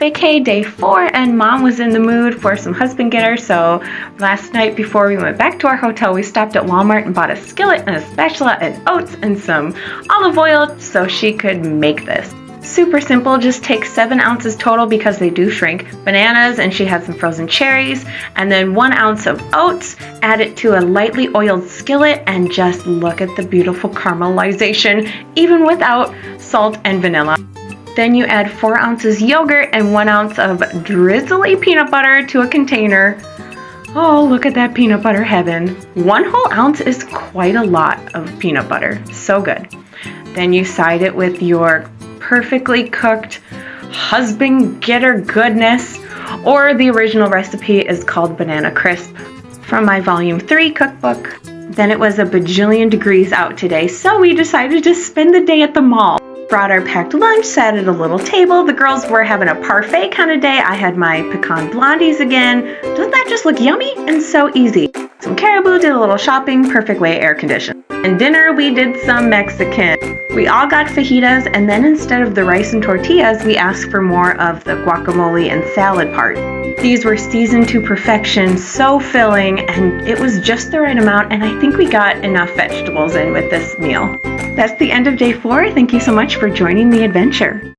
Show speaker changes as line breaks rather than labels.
vacay day 4, and Mom was in the mood for some husband getter, so last night before we went back to our hotel, we stopped at Walmart and bought a skillet and a spatula and oats and some olive oil so she could make this. Super simple, just take 7 ounces total because they do shrink, bananas, and she had some frozen cherries, and then 1 ounce of oats, add it to a lightly oiled skillet, and just look at the beautiful caramelization, even without salt and vanilla. Then you add 4 ounces yogurt and 1 ounce of drizzly peanut butter to a container. Oh, look at that peanut butter heaven. 1 whole ounce is quite a lot of peanut butter, so good. Then you side it with your perfectly cooked husband getter goodness, or the original recipe is called banana crisp from my volume 3 cookbook. Then it was a bajillion degrees out today, so we decided to spend the day at the mall. Brought our packed lunch, sat at a little table. The girls were having a parfait kind of day. I had my pecan blondies again. Doesn't that just look yummy and so easy? Some caribou, did a little shopping, perfect way air conditioned. And dinner, we did some Mexican. We all got fajitas, and then instead of the rice and tortillas, we asked for more of the guacamole and salad part. These were seasoned to perfection, so filling, and it was just the right amount, and I think we got enough vegetables in with this meal. That's the end of day 4. Thank you so much for joining the adventure.